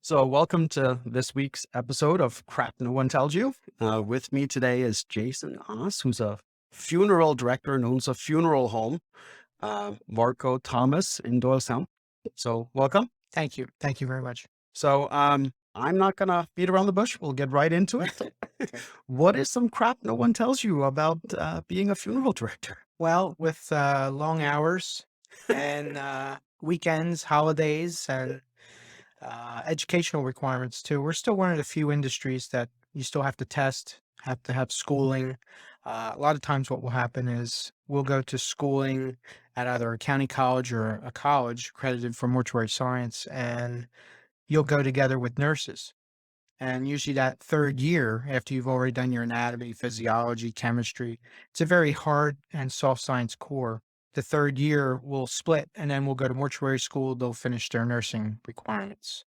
So, welcome to this week's episode of Crap No One Tells You. With me today is Jason Oss, who's a funeral director and owns a funeral home, Varcoe-Thomas in Doylestown. So, welcome. Thank you. Thank you very much. So, I'm not going to beat around the bush. We'll get right into it. What is some crap no one tells you about being a funeral director? Well, with long hours and weekends, holidays, and educational requirements too, we're still one of the few industries that you still have to test, have to have schooling. A lot of times what will happen is we'll go to schooling at either a county college or a college accredited for mortuary science, and you'll go together with nurses. And usually that third year, after you've already done your anatomy, physiology, chemistry, it's a very hard and soft science core. The third year will split and then we'll go to mortuary school. They'll finish their nursing requirements.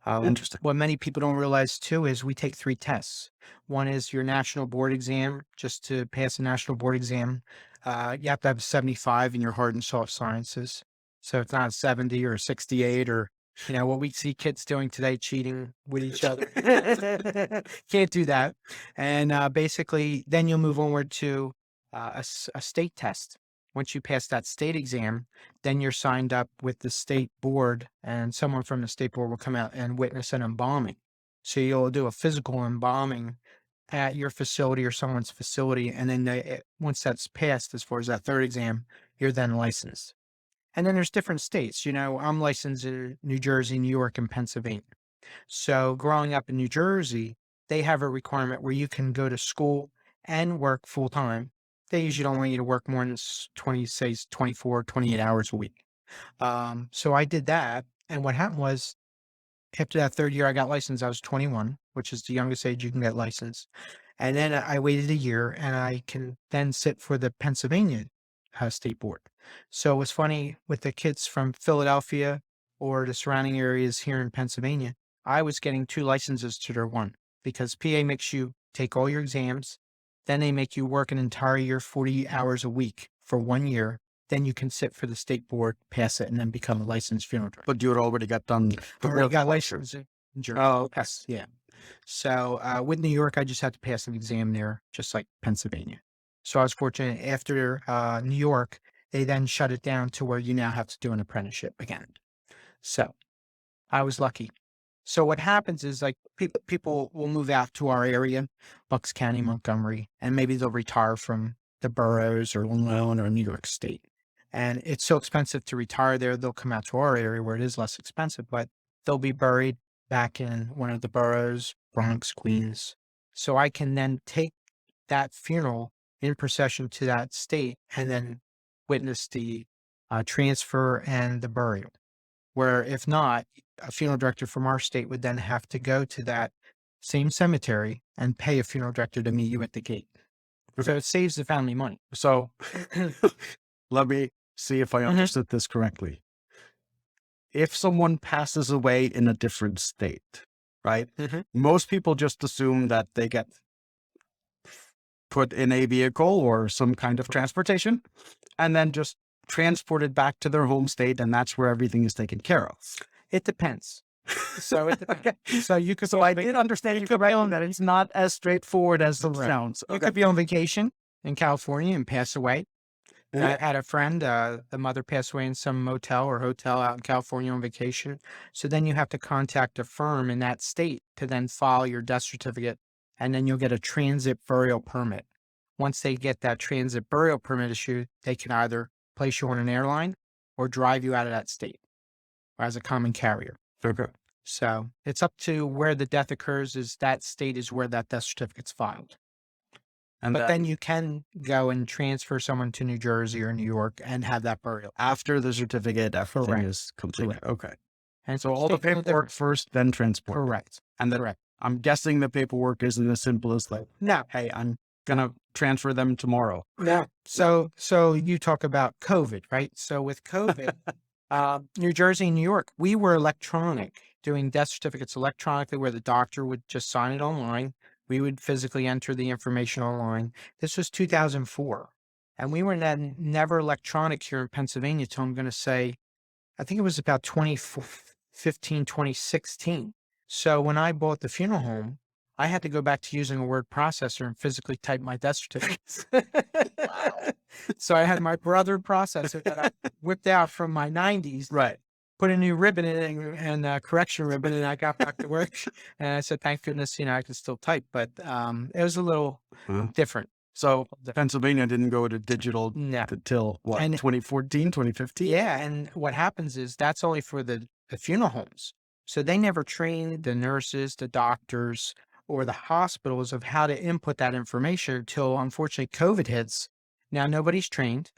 Interesting. What many people don't realize too is we take 3 tests. One is your national board exam. Just to pass a national board exam, you have to have a 75 in your hard and soft sciences. So it's not a 70 or a 68 or what we see kids doing today, cheating with each other. Can't do that. And basically, then you'll move onward to a state test. Once you pass that state exam, then you're signed up with the state board, and someone from the state board will come out and witness an embalming. So you'll do a physical embalming at your facility or someone's facility, and then once that's passed, as far as that third exam, you're then licensed. And then there's different states. I'm licensed in New Jersey, New York, and Pennsylvania. So growing up in New Jersey, they have a requirement where you can go to school and work full time. They usually don't want you to work more than 24, 28 hours a week. So I did that. And what happened was, after that third year I got licensed, I was 21, which is the youngest age you can get licensed. And then I waited a year and I can then sit for the Pennsylvania state board. So it was funny with the kids from Philadelphia or the surrounding areas here in Pennsylvania. I was getting 2 licenses to their one, because PA makes you take all your exams. Then they make you work an entire year, 40 hours a week for 1 year. Then you can sit for the state board, pass it, and then become a licensed funeral director. But you had already got done. Already got licensed in Jersey. Oh, Yes, yeah. So with New York, I just had to pass an exam there, just like Pennsylvania. So I was fortunate. After New York, they then shut it down to where you now have to do an apprenticeship again. So I was lucky. So what happens is, like, people will move out to our area, Bucks County, Montgomery, and maybe they'll retire from the boroughs or Long Island or New York State. And it's so expensive to retire there, they'll come out to our area where it is less expensive, but they'll be buried back in one of the boroughs, Bronx, Queens. So I can then take that funeral in procession to that state and then witness the transfer and the burial. Where if not, a funeral director from our state would then have to go to that same cemetery and pay a funeral director to meet you at the gate. So it saves the family money. So let me see if I understood this correctly. If someone passes away in a different state, right? Most people just assume that they get put in a vehicle or some kind of transportation and then just transported back to their home state, and that's where everything is taken care of. It depends. So it depends. Okay. So you could. So I did understand you could be on that. It's not as straightforward as it sounds. You could be on vacation in California and pass away. I had a friend, the mother passed away in some motel or hotel out in California on vacation. So then you have to contact a firm in that state to then file your death certificate, and then you'll get a transit burial permit. Once they get that transit burial permit issued, they can either place you on an airline or drive you out of that state or as a common carrier. Okay. So it's up to where the death occurs, is that state is where that death certificate's filed. And But then you can go and transfer someone to New Jersey or New York and have that burial. after the certificate, everything Correct. is complete. Correct. Okay. And So all the states are paperwork different. first, then transport. Correct. And Correct. I'm guessing the paperwork isn't as simple as like, No. hey, I'm gonna transfer them tomorrow. No. So you talk about COVID, right? So with COVID, New Jersey and New York, we were electronic, doing death certificates electronically, where the doctor would just sign it online. We would physically enter the information online. This was 2004. And we were then never electronic here in Pennsylvania till, I'm going to say, I think it was about 2015, 2016. So when I bought the funeral home, I had to go back to using a word processor and physically type my death certificates. So I had my brother processor that I whipped out from my 90s, Right. put a new ribbon in it and a correction ribbon, and I got back to work. And I said, thank goodness, I could still type, but it was a little Huh? different. So Pennsylvania didn't go to digital No. till what, And 2014, 2015? yeah, and what happens is that's only for the funeral homes. So they never train the nurses, the doctors, or the hospitals of how to input that information until unfortunately COVID hits. Now nobody's trained.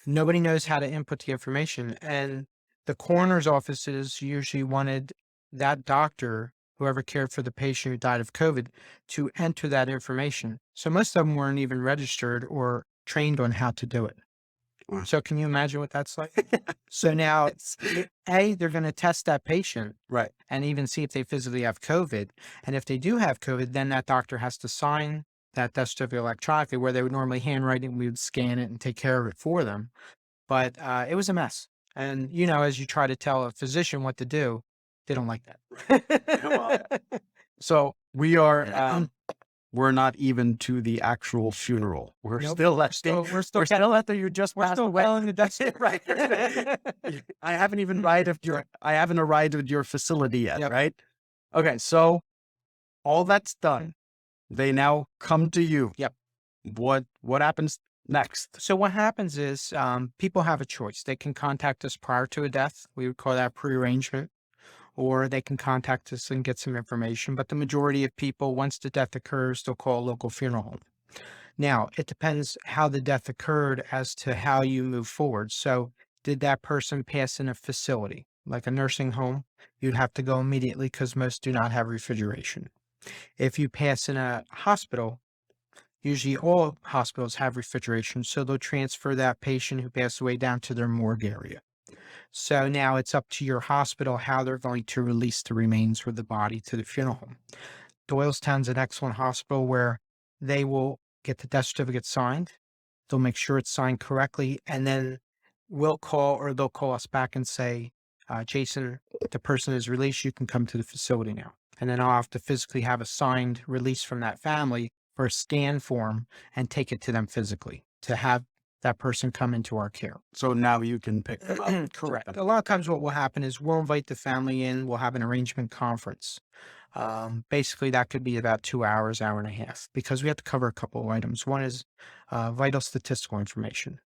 Nobody knows how to input the information. And the coroner's offices usually wanted that doctor, whoever cared for the patient who died of COVID, to enter that information. So most of them weren't even registered or trained on how to do it. Wow. So can you imagine what that's like? So now, they're going to test that patient Right. and even see if they physically have COVID. And if they do have COVID, then that doctor has to sign that death certificate electronically, where they would normally handwrite it and we would scan it and take care of it for them. But it was a mess. And, as you try to tell a physician what to do, they don't like that. So we're not even to the actual funeral. We're Nope. still at We're still at the you just we're passed still away. well in the death Right. I haven't even arrived at your facility yet, Yep. right? Okay, so all that's done. They now come to you. Yep. What happens next? So what happens is people have a choice. They can contact us prior to a death. We would call that prearrangement. Or they can contact us and get some information. But the majority of people, once the death occurs, they'll call a local funeral home. Now, it depends how the death occurred as to how you move forward. So did that person pass in a facility, like a nursing home? You'd have to go immediately because most do not have refrigeration. If you pass in a hospital, usually all hospitals have refrigeration, so they'll transfer that patient who passed away down to their morgue area. So now it's up to your hospital how they're going to release the remains or the body to the funeral home. Doylestown's an excellent hospital where they will get the death certificate signed. They'll make sure it's signed correctly, and then we'll call or they'll call us back and say, Jason, the person is released. You can come to the facility now. And then I'll have to physically have a signed release from that family for a scan form and take it to them physically to have that person come into our care. So now you can pick them up. Correct. A lot of times what will happen is we'll invite the family in, we'll have an arrangement conference. Basically that could be about 2 hours, hour and a half, because we have to cover a couple of items. One is vital statistical information.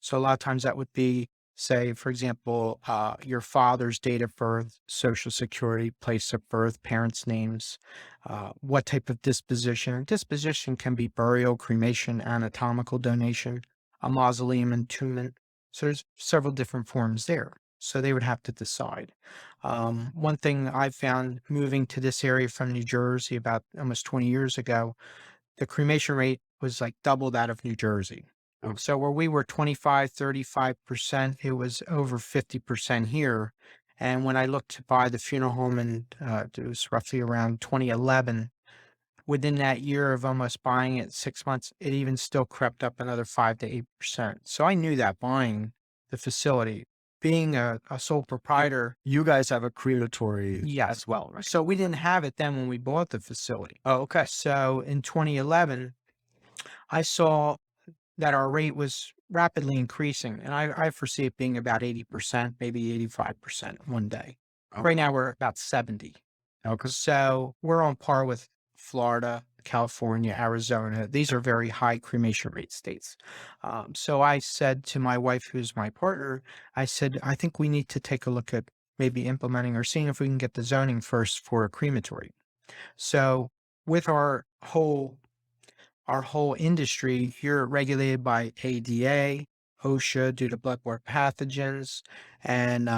So a lot of times that would be, say, for example, your father's date of birth, social security, place of birth, parents' names, what type of disposition. Disposition can be burial, cremation, anatomical donation, a mausoleum entombment. So there's several different forms there. So they would have to decide. One thing I found moving to this area from New Jersey about almost 20 years ago, the cremation rate was like double that of New Jersey. Oh. So where we were 25, 35%, it was over 50% here. And when I looked to buy the funeral home and it was roughly around 2011, within that year of almost buying it 6 months, it even still crept up another 5 to 8%. So I knew that buying the facility, being a sole proprietor. You guys have a crematory Yes. as well, right? So we didn't have it then when we bought the facility. Oh, okay. So in 2011, I saw that our rate was rapidly increasing, and I foresee it being about 80%, maybe 85% one day. Okay. Right now we're about 70. Okay. So we're on par with Florida, California, Arizona. These are very high cremation rate states. So I said to my wife, who's my partner, I said, I think we need to take a look at maybe implementing or seeing if we can get the zoning first for a crematory. So with our whole industry, you're regulated by ADA, OSHA due to bloodborne pathogens, and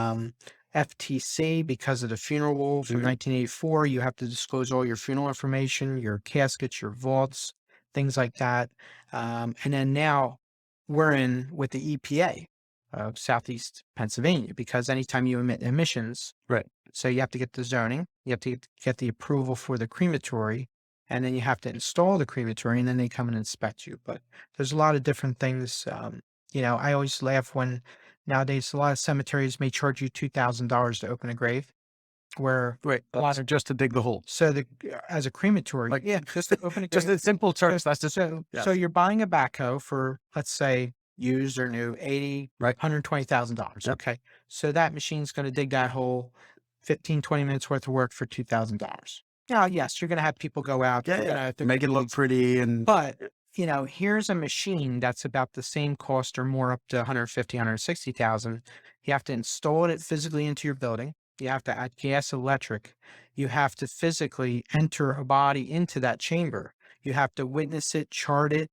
FTC because of the funeral rule from 1984. You have to disclose all your funeral information, your caskets, your vaults, things like that. And then now we're in with the EPA of Southeast Pennsylvania because anytime you emit emissions, Right. so you have to get the zoning, you have to get the approval for the crematory, and then you have to install the crematory, and then they come and inspect you. But there's a lot of different things. I always laugh when nowadays a lot of cemeteries may charge you $2,000 to open a grave. where Wait, a lot of just to dig the hole. so the as a crematory, Like, yeah, just to open it. Just in simple terms, that's just So yes. so you're buying a backhoe for, let's say, used or new, 80, Right. $120,000. Yep. Okay. So that machine's going to dig that hole, 15, 20 minutes worth of work for $2,000. Now, yes, you're going to have people go out. Yeah, they're yeah. gonna- they're Make it gonna look do- pretty and But, here's a machine that's about the same cost or more, up to 150, 160,000. You have to install it physically into your building. You have to add gas, electric. You have to physically enter a body into that chamber. You have to witness it, chart it.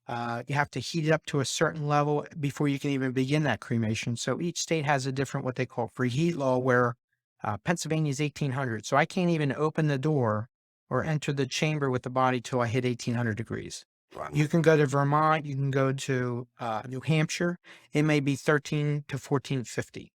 You have to heat it up to a certain level before you can even begin that cremation. So each state has a different, what they call free heat law, where Pennsylvania is 1800. So I can't even open the door or enter the chamber with the body till I hit 1800 degrees. wow. You can go to Vermont. You can go to New Hampshire. It may be 13 to 1450.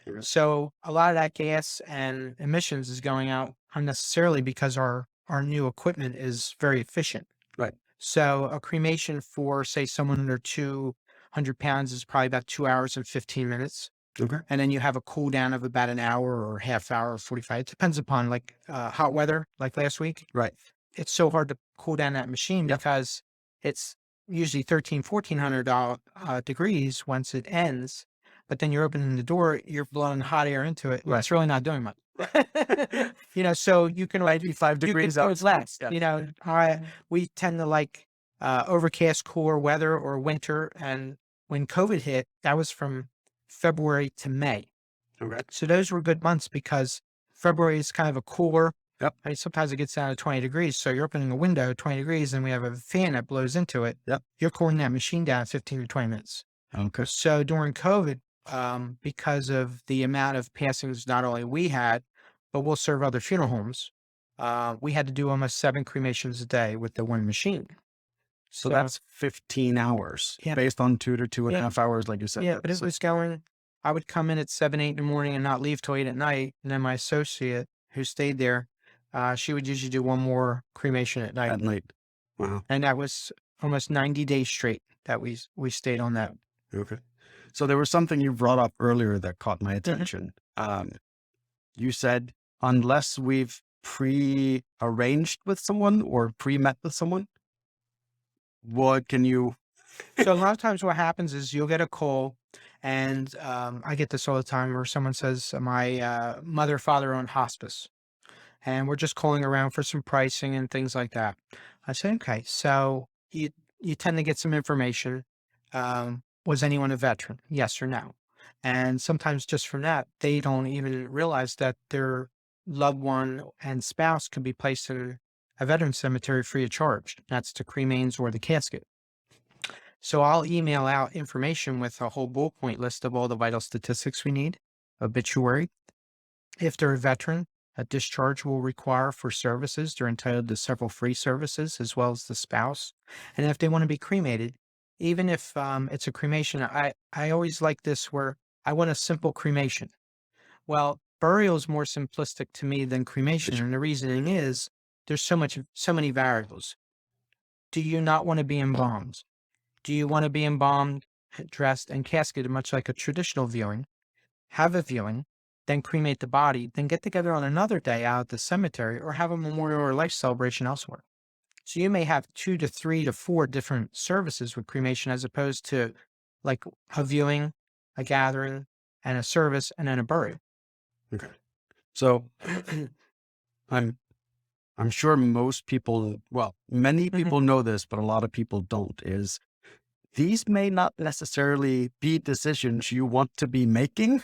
Okay. So a lot of that gas and emissions is going out unnecessarily because our new equipment is very efficient. Right. So a cremation for, say, someone under 200 pounds is probably about 2 hours and 15 minutes. Okay. And then you have a cool down of about an hour or half hour or 45. It depends upon hot weather, like last week. Right. It's so hard to cool down that machine Yep. because it's usually 1400 degrees once it ends. But then you're opening the door, you're blowing hot air into it. Right. It's really not doing much. So you can 95 degrees out. out. It's less. Yeah. We tend to like overcast, cooler weather or winter. And when COVID hit, that was from February to May. Okay. So those were good months because February is kind of a cooler. Yep. I mean, sometimes it gets down to 20 degrees. So you're opening a window 20 degrees and we have a fan that blows into it. Yep. You're cooling that machine down 15 to 20 minutes. Okay. So during COVID, because of the amount of passings not only we had, but we'll serve other funeral homes, we had to do almost 7 cremations a day with the one machine. So that's 15 hours Yeah. based on 2 to 2.5 Yeah. hours, like you said. Yeah, but it was going, I would come in at 7, 8 in the morning and not leave till 8 at night. And then my associate who stayed there, she would usually do one more cremation at night. At night. Wow. And that was almost 90 days straight that we stayed on that. Okay. So there was something you brought up earlier that caught my attention. You said, unless we've pre-arranged with someone or pre-met with someone, what can you... So a lot of times what happens is you'll get a call, and I get this all the time where someone says, my mother, father owned hospice, and we're just calling around for some pricing and things like that. I say, okay, so you tend to get some information. Was anyone a veteran? Yes or no? And sometimes just from that, they don't even realize that their loved one and spouse can be placed in a veteran cemetery free of charge. That's the cremains or the casket. So I'll email out information with a whole bullet point list of all the vital statistics we need, obituary. If they're a veteran, a discharge will require for services. They're entitled to several free services as well as the spouse. And if they want to be cremated, even if it's a cremation, I always like this where I want a simple cremation. Well, burial is more simplistic to me than cremation. And the reasoning is there's so many variables. Do you not want to be embalmed? Do you want to be embalmed, dressed, and casketed much like a traditional viewing? Have a viewing, then cremate the body, then get together on another day out at the cemetery or have a memorial or life celebration elsewhere. So you may have 2 to 3 to 4 different services with cremation as opposed to like a viewing, a gathering, and a service, and then a burial. Okay. So I'm sure most people, well, many people know this, but a lot of people don't, is these may not necessarily be decisions you want to be making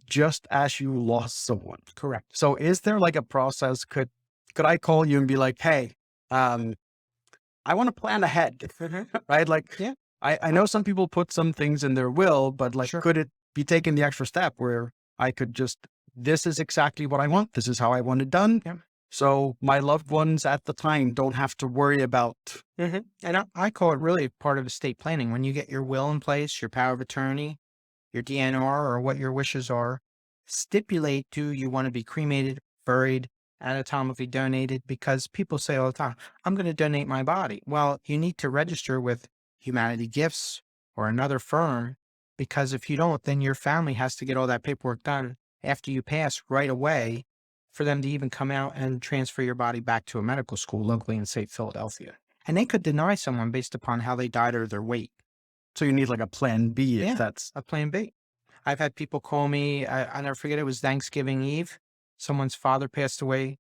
just as you lost someone. Correct. So is there like a process? Could I call you and be like, hey, I want to plan ahead, right? Like, Yeah. I know some people put some things in their will, but like, Sure. could it be taking the extra step where I could just, this is exactly what I want. This is how I want it done. Yeah. So my loved ones at the time don't have to worry about. And I call it really part of estate planning. When you get your will in place, your power of attorney, your DNR, or what your wishes are, stipulate, do you want to be cremated, buried, anatomically donated? Because people say all the time, I'm going to donate my body. Well, you need to register with Humanity Gifts or another firm, because if you don't, then your family has to get all that paperwork done. after you pass right away for them to even come out and transfer your body back to a medical school locally in, say, Philadelphia. And they could deny someone based upon how they died or their weight. So you need like a plan B if Yeah, that's a plan B. I've had people call me, I never forget, it was Thanksgiving Eve. Someone's father passed away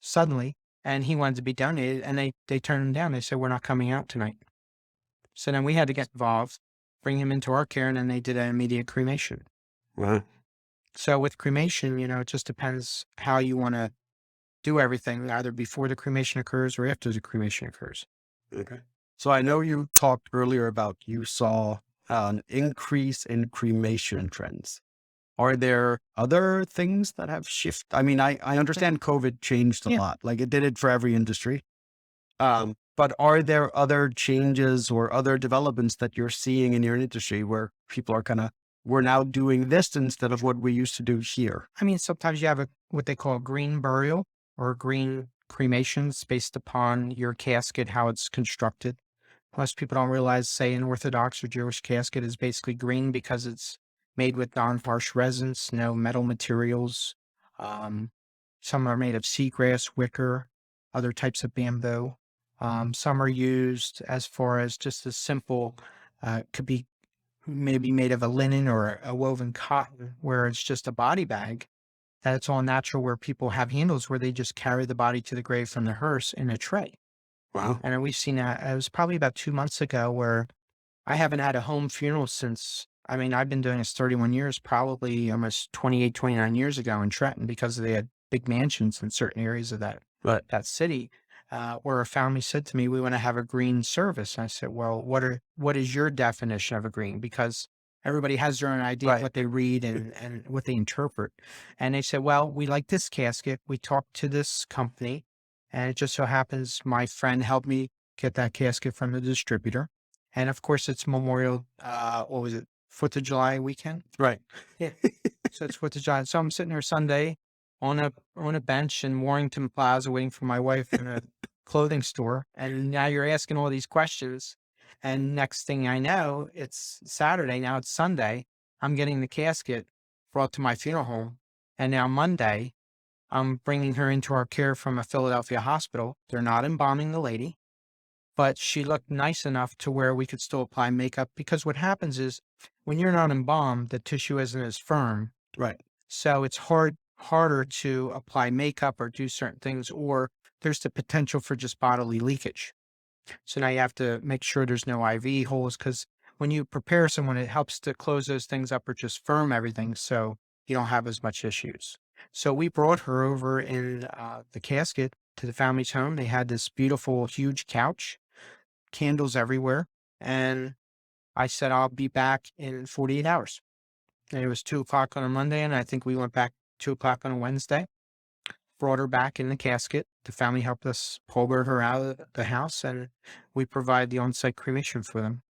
suddenly and he wanted to be donated, and they turned him down. They said, we're not coming out tonight. So then we had to get involved, bring him into our care, and then they did an immediate cremation. Wow. So with cremation, it just depends how you want to do everything, either before the cremation occurs or after the cremation occurs. Okay. So I know you talked earlier about you saw an increase in cremation trends. Are there other things that have shifted? I mean, I understand COVID changed a Yeah. lot, like it did it for every industry. But are there other changes or other developments that you're seeing in your industry where people are we're now doing this instead of what we used to do here? I mean, sometimes you have what they call green burial or green cremations based upon your casket, how it's constructed. Most people don't realize, say, an Orthodox or Jewish casket is basically green because it's made with non-harsh resins, no metal materials. Some are made of seagrass, wicker, other types of bamboo. Some are used as far as just a simple, could be maybe made of a linen or a woven cotton, where it's just a body bag that it's all natural, where people have handles where they just carry the body to the grave from the hearse in a tray. Wow. And we've seen that. It was probably about 2 months ago where I haven't had a home funeral since, I mean, I've been doing this 31 years, probably almost 28, 29 years ago in Trenton, because they had big mansions in certain areas of that city, where a family said to me, we want to have a green service. And I said, well, what is your definition of a green? Because everybody has their own idea of what they read and what they interpret. And they said, well, we like this casket. We talked to this company, and it just so happens my friend helped me get that casket from the distributor. And of course, it's Memorial, 4th of July weekend? Right. Yeah. So it's 4th of July. So I'm sitting there Sunday on a bench in Warrington Plaza waiting for my wife in a clothing store. And now you're asking all these questions. And next thing I know, it's Saturday. Now it's Sunday. I'm getting the casket brought to my funeral home. And now Monday, I'm bringing her into our care from a Philadelphia hospital. They're not embalming the lady, but she looked nice enough to where we could still apply makeup, because what happens is when you're not embalmed, the tissue isn't as firm. Right. So it's harder to apply makeup or do certain things, or there's the potential for just bodily leakage. So now you have to make sure there's no IV holes, because when you prepare someone, it helps to close those things up or just firm everything so you don't have as much issues. So we brought her over in the casket to the family's home. They had this beautiful, huge couch, candles everywhere. And I said, I'll be back in 48 hours. And it was 2:00 on a Monday, and I think we went back 2:00 on a Wednesday. Brought her back in the casket. The family helped us pull her out of the house, and we provide the on-site cremation for them.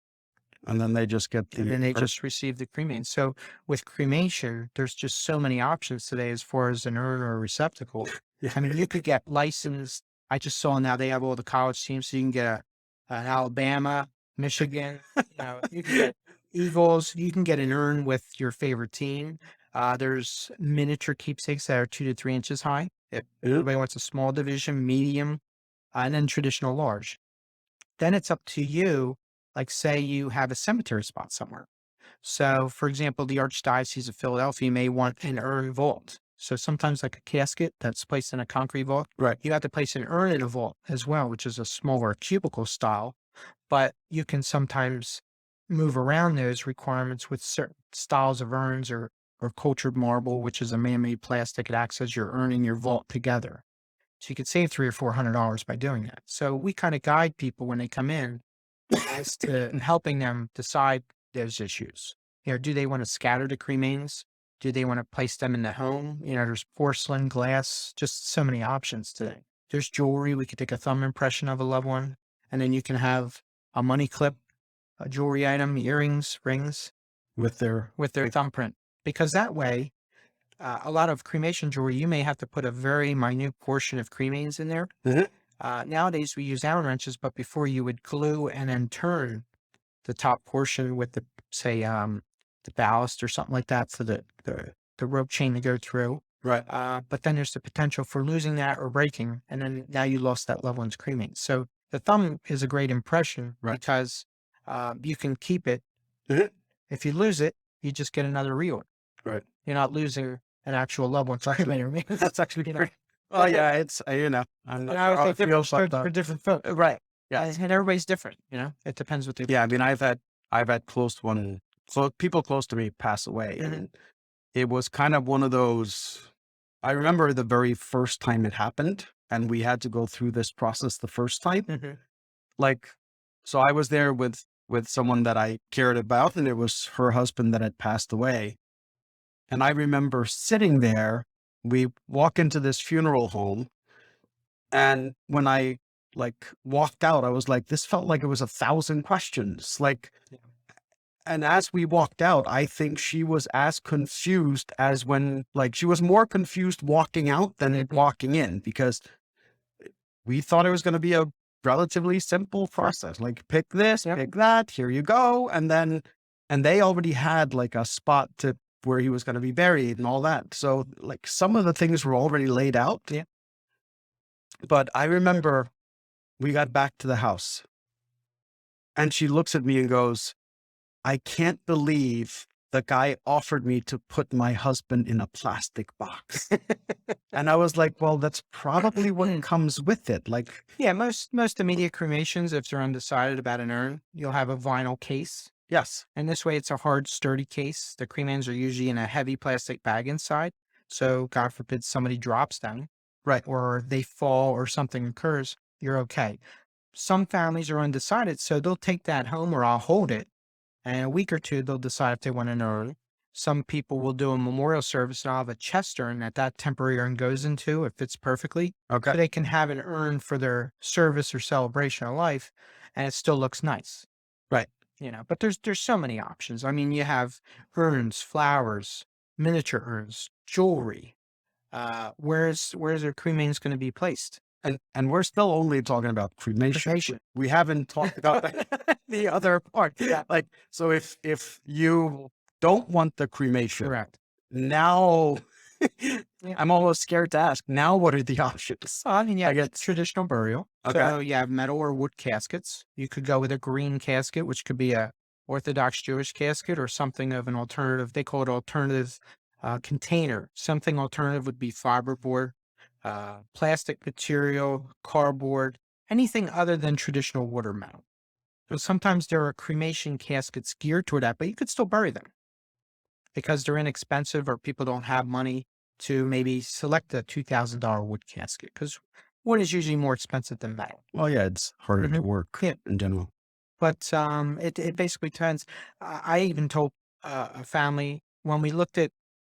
And then they just get And then they just receive the cremation. So with cremation, there's just so many options today as far as an urn or a receptacle. I mean, you could get licensed. I just saw now they have all the college teams, so you can get an Alabama, Michigan, you can get Eagles. You can get an urn with your favorite team. There's miniature keepsakes that are 2 to 3 inches high. If everybody wants a small division, medium, and then traditional large. Then it's up to you. Like, say you have a cemetery spot somewhere. So, for example, the Archdiocese of Philadelphia may want an urn vault. So sometimes, like a casket that's placed in a concrete vault, Right. you have to place an urn in a vault as well, which is a smaller cubicle style. But you can sometimes move around those requirements with certain styles of urns, or cultured marble, which is a man-made plastic. It acts as your urn and your vault together. So you could save $300 or $400 by doing that. So we kind of guide people when they come in as to helping them decide those issues. Do they want to scatter the cremains? Do they want to place them in the home? There's porcelain, glass, just so many options today. There's jewelry. We could take a thumb impression of a loved one, and then you can have a money clip, a jewelry item, earrings, rings with their thumbprint. Because that way, a lot of cremation jewelry, you may have to put a very minute portion of cremains in there. Nowadays, we use Allen wrenches, but before you would glue and then turn the top portion with the, say, the ballast or something like that, so that the the rope chain to go through. Right. But then there's the potential for losing that or breaking, and then now you lost that loved one's cremating. So the thumb is a great impression because you can keep it. Mhm. If you lose it, you just get another reorder. Right. You're not losing an actual loved one's cremator. That's actually pretty. Well, yeah, it's I'm not And sure I would how say it feels, different but for different folks. Right. yeah, And everybody's different, it depends what they yeah. I mean, I've had people close to me pass away, and it was kind of one of those. I remember the very first time it happened, and we had to go through this process the first time. Like, so I was there with someone that I cared about, and it was her husband that had passed away. And I remember sitting there. We walk into this funeral home, and when I walked out, I was like, this felt like it was 1,000 questions. And as we walked out, I think she was as confused as when, she was more confused walking out than walking in, because we thought it was going to be a relatively simple process. Like, pick this, pick that, here you go. And they already had a spot to where he was going to be buried and all that. So some of the things were already laid out. Yeah. But I remember we got back to the house, and she looks at me and goes, I can't believe the guy offered me to put my husband in a plastic box. And I was like, well, that's probably what comes with it. Yeah, most immediate cremations, if they're undecided about an urn, you'll have a vinyl case. Yes. And this way it's a hard, sturdy case. The cremains are usually in a heavy plastic bag inside. So God forbid somebody drops them. Right. Or they fall or something occurs, you're okay. Some families are undecided, so they'll take that home, or I'll hold it. And in a week or two, they'll decide if they want an urn. Some people will do a memorial service, and I'll have a chest urn that temporary urn goes into. It fits perfectly. Okay. So they can have an urn for their service or celebration of life, and it still looks nice. Right. But there's so many options. I mean, you have urns, flowers, miniature urns, jewelry. Where's their cremains going to be placed? And we're still only talking about cremation. We haven't talked about the other part. Yeah. So if you don't want the cremation, Correct. Now, I'm almost scared to ask. Now, what are the options? I mean, I get traditional burial. Okay. So you have metal or wood caskets. You could go with a green casket, which could be a Orthodox Jewish casket, or something of an alternative. They call it alternative container. Something alternative would be fiberboard, plastic material, cardboard, anything other than traditional wood or metal. So sometimes there are cremation caskets geared toward that, but you could still bury them because they're inexpensive, or people don't have money to maybe select a $2,000 wood casket, because wood is usually more expensive than metal. Well, yeah, it's harder to work in general. But it basically depends. I even told a family, when we looked at a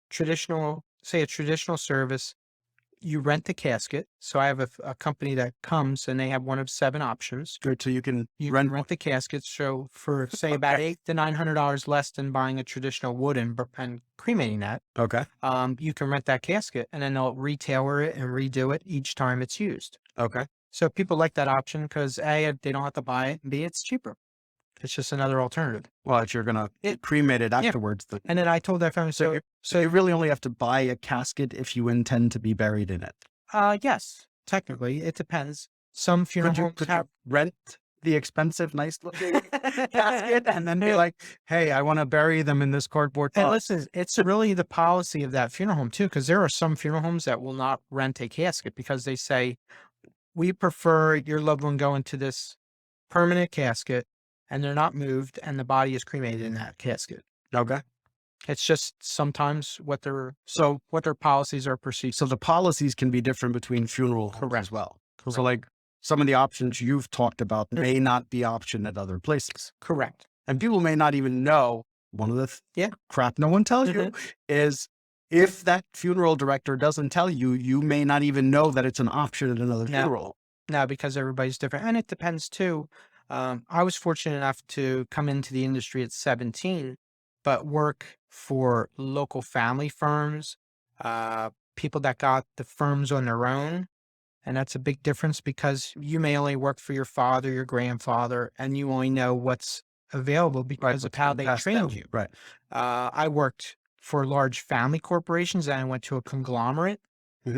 traditional service, you rent the casket. So I have a company that comes, and they have one of 7 options. Good. So you can rent the casket. So for say about $800 to $900 less than buying a traditional wood and cremating that. Okay. You can rent that casket, and then they'll retailer it and redo it each time it's used. Okay. So people like that option because A, they don't have to buy it, and B, it's cheaper. It's just another alternative. Well, if you're going to cremate it afterwards. Yeah. And then I told that family, so you really only have to buy a casket if you intend to be buried in it. Yes, technically. It depends. Some funeral homes could you rent the expensive, nice looking casket and then be like, hey, I want to bury them in this cardboard box. And listen, it's really the policy of that funeral home too, because there are some funeral homes that will not rent a casket because they say, we prefer your loved one go into this permanent casket, and they're not moved, and the body is cremated in that casket. Okay. It's just sometimes what their policies are perceived. So the policies can be different between funeral homes as well. Correct. So some of the options you've talked about may not be option at other places. Correct. And people may not even know. One of the crap no one tells you is, if that funeral director doesn't tell you, you may not even know that it's an option at another funeral. No, because everybody's different. And it depends too. I was fortunate enough to come into the industry at 17, but work for local family firms, people that got the firms on their own. And that's a big difference, because you may only work for your father, your grandfather, and you only know what's available because of how they trained you. Right. I worked for large family corporations, and I went to a conglomerate.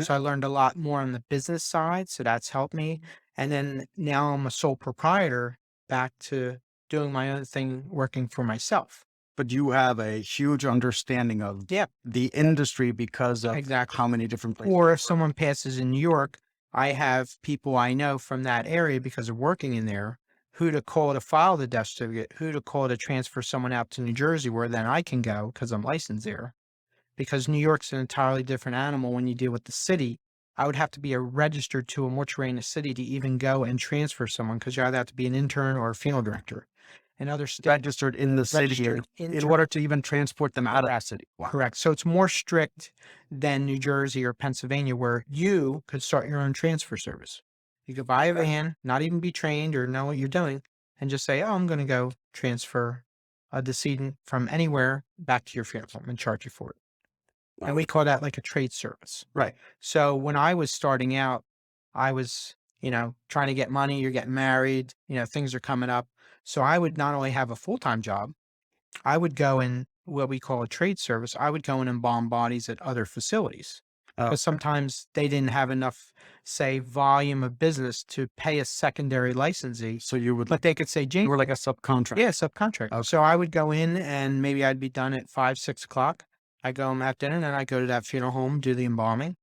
So I learned a lot more on the business side. So that's helped me. And then now I'm a sole proprietor, back to doing my own thing, working for myself. But you have a huge understanding of the industry because of Exactly. how many different places. Or if someone passes in New York, I have people I know from that area because of working in there, who to call to file the death certificate, who to call to transfer someone out to New Jersey, where then I can go because I'm licensed there. Because New York's an entirely different animal when you deal with the city. I would have to be registered to a mortuary in the city to even go and transfer someone, because you either have to be an intern or a funeral director. And other states Registered in the city in order to even transport them out of that city. Wow. Correct. So it's more strict than New Jersey or Pennsylvania, where you could start your own transfer service. You could buy a van, not even be trained or know what you're doing, and just say, oh, I'm going to go transfer a decedent from anywhere back to your funeral home and charge you for it. Wow. And we call that like a trade service. Right. So when I was starting out, I was, trying to get money, you're getting married, things are coming up. So I would not only have a full-time job, I would go in what we call a trade service. I would go in and embalm bodies at other facilities, because sometimes they didn't have enough, say, volume of business to pay a secondary licensee. So you would, But they could say, James, you were like a subcontractor. yeah, subcontract. Okay. So I would go in and maybe I'd be done at 5, 6 o'clock. I go home after dinner, and then I go to that funeral home, do the embalming,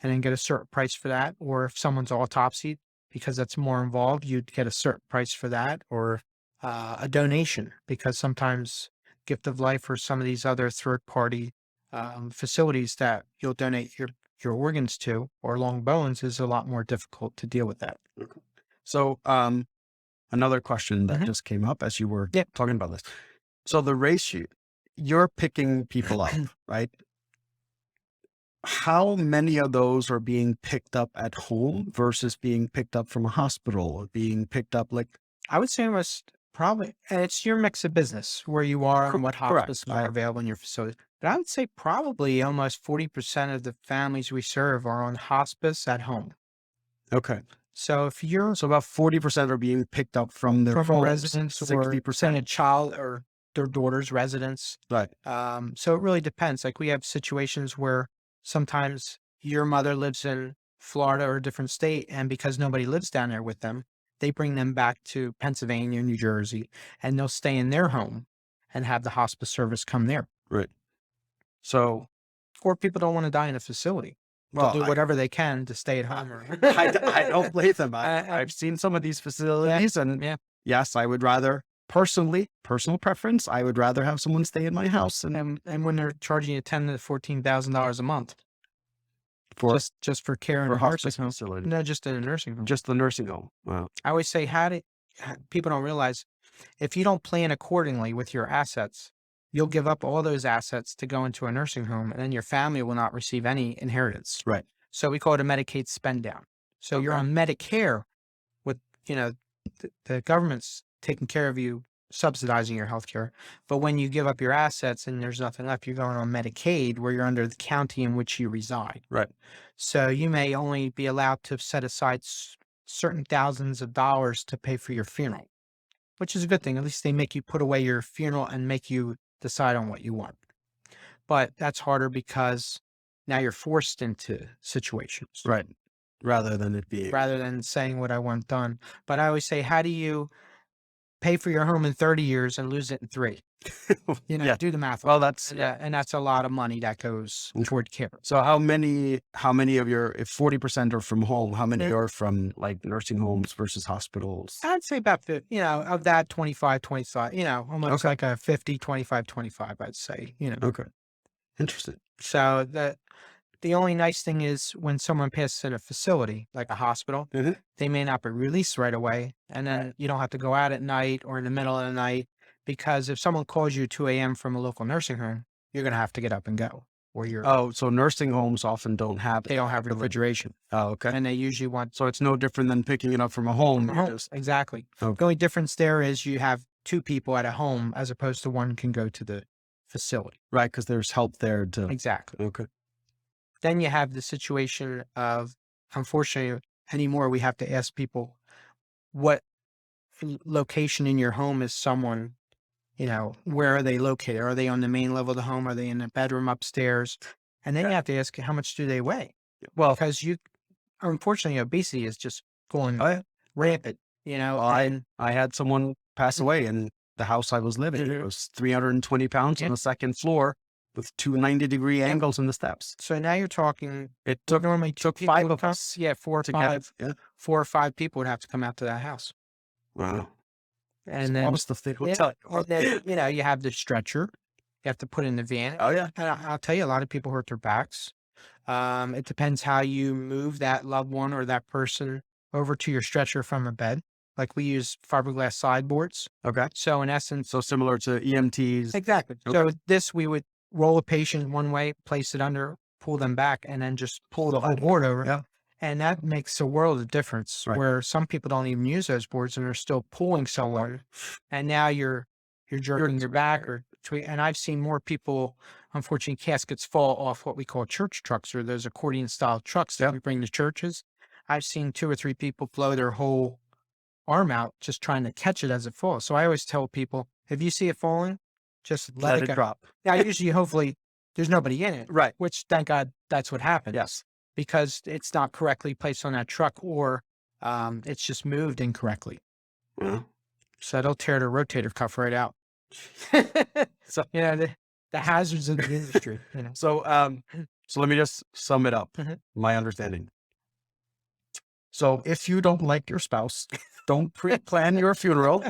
and then get a certain price for that. Or if someone's autopsied, because that's more involved, you'd get a certain price for that, or a donation, because sometimes Gift of Life or some of these other third-party facilities that you'll donate your organs to, or long bones, is a lot more difficult to deal with that. Okay. So another question that just came up as you were talking about this. So the ratio, you're picking people up, right? How many of those are being picked up at home versus being picked up from a hospital, or being picked up like? I would say almost probably, and it's your mix of business, where you are and what hospices are available in your facility. But I would say probably almost 40% of the families we serve are on hospice at home. Okay. So if you're So about 40% are being picked up from their from a homes, residence, or 60%. a child or their daughter's residence. Right. So it really depends. Like we have situations where sometimes your mother lives in Florida or a different state, and because nobody lives down there with them, they bring them back to Pennsylvania, New Jersey, and they'll stay in their home and have the hospice service come there. Right. So, or people don't want to die in a facility. They'll do whatever they can to stay at home. I don't blame them. I've seen some of these facilities, and yes, I would rather, personal preference, I would rather have someone stay in my house. And when they're charging you $10,000 to $14,000 a month for just for care in a hospice facility, no, just in a nursing home, just the nursing home. Wow. I always say, people don't realize, if you don't plan accordingly with your assets, you'll give up all those assets to go into a nursing home, and then your family will not receive any inheritance. Right. So we call it a Medicaid spend down. So you're on Medicare with, the government's taking care of you, subsidizing your health care. But when you give up your assets and there's nothing left, you're going on Medicaid, where you're under the county in which you reside. Right. So you may only be allowed to set aside certain thousands of dollars to pay for your funeral, which is a good thing. At least they make you put away your funeral and make you decide on what you want. But that's harder because now you're forced into situations. Right. Rather than saying what I want done. But I always say, how do you pay for your home in 30 years and lose it in 3? Do the math. Well, that's and that's a lot of money that goes toward care. So how many of your, if 40% are from home, how many are from like nursing homes versus hospitals? I'd say about, of that 25, almost like a 50, 25, 25, I'd say, Okay. Interesting. So the only nice thing is when someone passes in a facility, like a hospital, they may not be released right away. And then you don't have to go out at night or in the middle of the night, because if someone calls you 2 a.m. from a local nursing home, you're going to have to get up and go. Or so nursing homes often don't have refrigeration. Oh, okay. And they usually want. So it's no different than picking it up from a home. Exactly. Okay. The only difference there is you have 2 people at a home as opposed to one can go to the facility. Right, because there's help there to. Exactly. Okay. Then you have the situation of, unfortunately, anymore we have to ask people, what location in your home is someone, where are they located? Are they on the main level of the home? Are they in a bedroom upstairs? And then you have to ask, how much do they weigh? Well, Because unfortunately, obesity is just going oh, yeah. rampant, Well, and I had someone pass away in the house I was living. It was 320 pounds on the second floor with two 90-degree angles in the steps. so now you're talking, It took normally two people 5 would of come. us Yeah, four or to get five, it. Yeah. 4 or 5 people would have to come out to that house. Wow. And All then, the stuff they don't yeah, tell you. and then, you have the stretcher. You have to put in the van. Oh, yeah. And I'll tell you, a lot of people hurt their backs. It depends how you move that loved one or that person over to your stretcher from a bed. Like we use fiberglass sideboards. Okay. So in essence, So similar to EMTs. exactly. Okay. So we would roll a patient one way, place it under, pull them back, and then just pull the whole board over. Yeah. And that makes a world of difference, Right. where some people don't even use those boards and they're still pulling someone. And now you're jerking your back and I've seen more people, unfortunately, caskets fall off what we call church trucks, or those accordion style trucks that we bring to churches. I've seen 2 or 3 people blow their whole arm out just trying to catch it as it falls. So I always tell people, if you see it falling, just let it go. drop. Now, usually, hopefully, there's nobody in it. Right. Which, thank God, that's what happened. Yes. Because it's not correctly placed on that truck, or it's just moved incorrectly. Well, So it'll tear the rotator cuff right out. so the hazards of the industry. so let me just sum it up. My understanding. So if you don't like your spouse, don't pre-plan your funeral.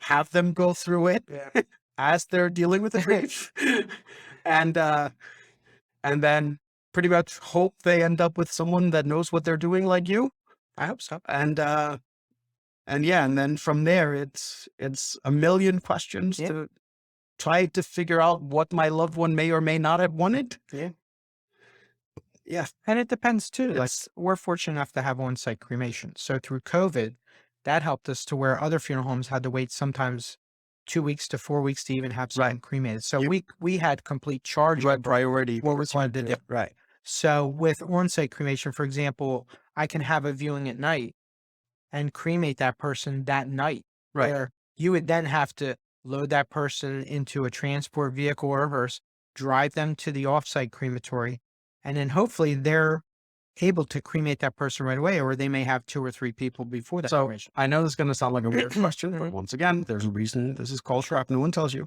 Have them go through it as they're dealing with the grief, and then pretty much hope they end up with someone that knows what they're doing, like you. I hope so. And then from there, it's a million questions to try to figure out what my loved one may or may not have wanted. Yeah. And it depends too. Like, we're fortunate enough to have on-site cremation. So through COVID, that helped us to where other funeral homes had to wait sometimes 2 weeks to 4 weeks to even have someone cremated. So we had complete charge. Right, priority. What we're trying to do. Right. So with on-site cremation, for example, I can have a viewing at night and cremate that person that night. Right. Where you would then have to load that person into a transport vehicle or hearse, drive them to the off-site crematory, and then hopefully they're able to cremate that person right away, or they may have 2 or 3 people before that cremation. I know this is going to sound like a weird question, but once again, there's a reason this is called crap. No one tells you.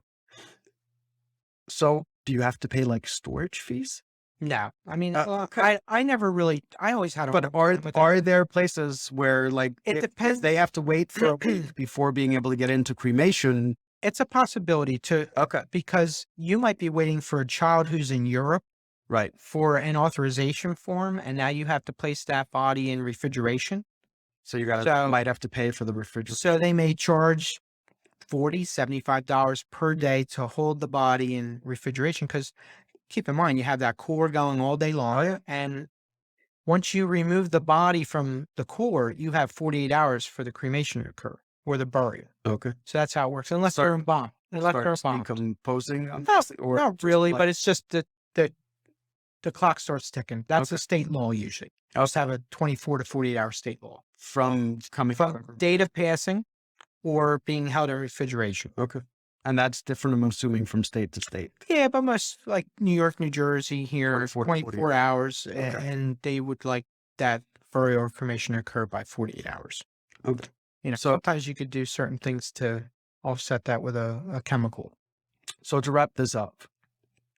So do you have to pay like storage fees? No, I mean, I never really, I always had a. But are there places where, like, it depends. They have to wait for a week before being able to get into cremation? It's a possibility because you might be waiting for a child who's in Europe. Right. For an authorization form, and now you have to place that body in refrigeration. So you might have to pay for the refrigeration. So they may charge $40, $75 per day to hold the body in refrigeration, because keep in mind, you have that cooler going all day long. And once you remove the body from the cooler, you have 48 hours for the cremation to occur, or the burial. Okay. So that's how it works. Unless they're embalmed. Decomposing? Not really, but it's just the clock starts ticking. That's a state law usually. I also have a 24 to 48 hour state law. From Date of passing or being held in refrigeration. Okay. And that's different, I'm assuming, from state to state. Yeah, but most, like New York, New Jersey here, 24 hours, and they would like that burial or cremation to occur by 48 hours. Okay. So sometimes you could do certain things to offset that with a chemical. So to wrap this up,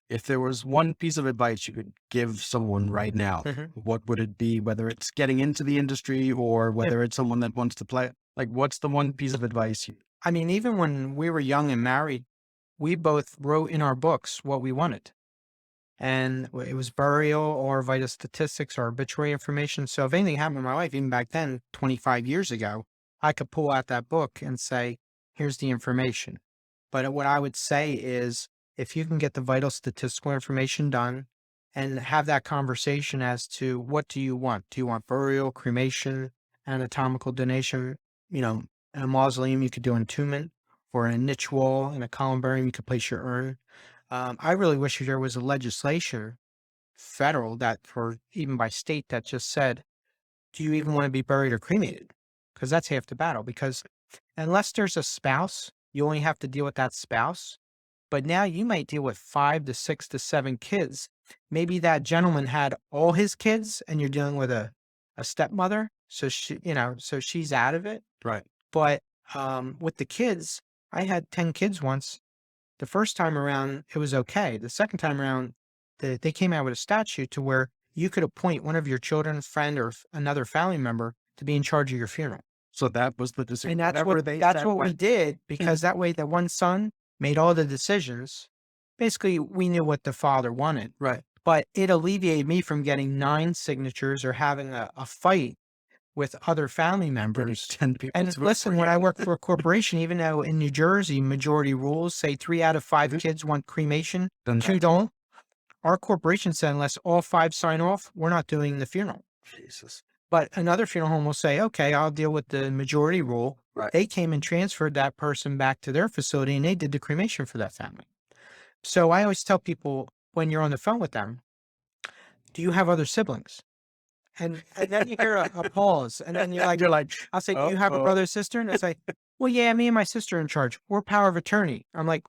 if there was one piece of advice you could give someone right now, what would it be? Whether it's getting into the industry or whether it's someone that wants to play, like, what's the one piece of advice I mean, even when we were young and married, we both wrote in our books what we wanted. And it was burial or vital statistics or obituary information. So if anything happened in my life, even back then, 25 years ago, I could pull out that book and say, here's the information. But what I would say is, if you can get the vital statistical information done and have that conversation as to what do you want? Do you want burial, cremation, anatomical donation? In a mausoleum, you could do entombment, or in a niche wall, in a columbarium, you could place your urn. I really wish there was a legislation, federal, or even by state, that just said, do you even want to be buried or cremated? Because that's half the battle. Because unless there's a spouse you only have to deal with that spouse. But now you might deal with 5 to 6 to 7 kids. Maybe that gentleman had all his kids and you're dealing with a stepmother. So she, so she's out of it. Right. But with the kids, I had 10 kids once. The first time around, it was okay. The second time around, they came out with a statute to where you could appoint one of your children's friend or another family member to be in charge of your funeral. So that was the decision. And that's what we did, because that way the one son made all the decisions. Basically, we knew what the father wanted. Right. But it alleviated me from getting 9 signatures or having a fight with other family members. 10 people. And listen, when I work for a corporation, even though in New Jersey, majority rules say 3 out of 5 kids want cremation, 2 don't. Our corporation said, unless all 5 sign off, we're not doing the funeral. Jesus. But another funeral home will say, okay, I'll deal with the majority rule. Right. They came and transferred that person back to their facility and they did the cremation for that family. So I always tell people when you're on the phone with them, do you have other siblings? And then you hear a pause, and then you're like, I'll say, do you have a brother or sister? And I say, well, yeah, me and my sister are in charge. We're power of attorney. I'm like,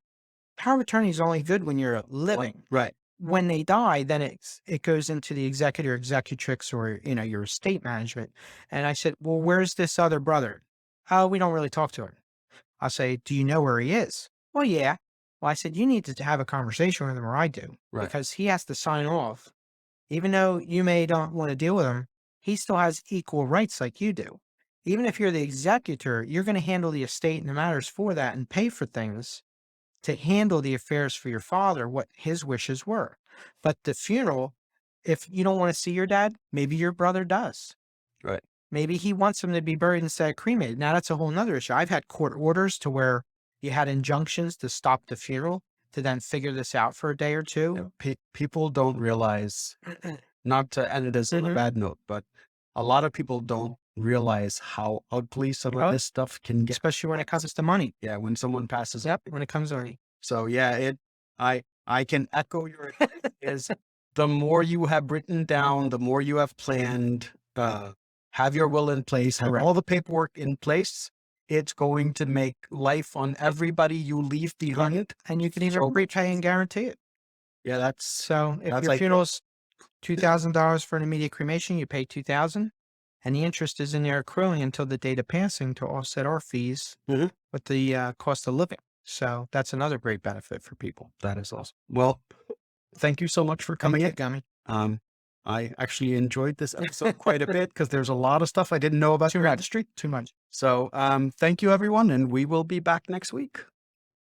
power of attorney is only good when you're living. Right. When they die, then it goes into the executor, executrix, or your estate management. And I said, well, where's this other brother? Oh, we don't really talk to him. I'll say, do you know where he is? Well, yeah. Well, I said, you need to have a conversation with him, or I do, because he has to sign off. Even though you may not want to deal with him, he still has equal rights like you do. Even if you're the executor, you're going to handle the estate and the matters for that and pay for things to handle the affairs for your father, what his wishes were. But the funeral, if you don't want to see your dad, maybe your brother does. Right. Maybe he wants him to be buried instead of cremated. Now that's a whole nother issue. I've had court orders to where you had injunctions to stop the funeral to then figure this out for a day or two. People don't realize, not to end this on a bad note, but a lot of people don't realize how ugly some of this stuff can get. Especially when it comes to money. Yeah, when someone passes. Yep, when it comes to money. So yeah, I can echo your is the more you have written down, the more you have planned, have your will in place, have all the paperwork in place, it's going to make life on everybody you leave behind. And you can even prepay and guarantee it. Yeah, that's so if your funeral's $2,000 for an immediate cremation, you pay $2,000, and the interest is in there accruing until the date of passing to offset our fees with the cost of living. So that's another great benefit for people. That is awesome. Well, thank you so much for coming in, Gummy. I actually enjoyed this episode quite a bit because there's a lot of stuff I didn't know about your industry. Too much. So thank you, everyone, and we will be back next week.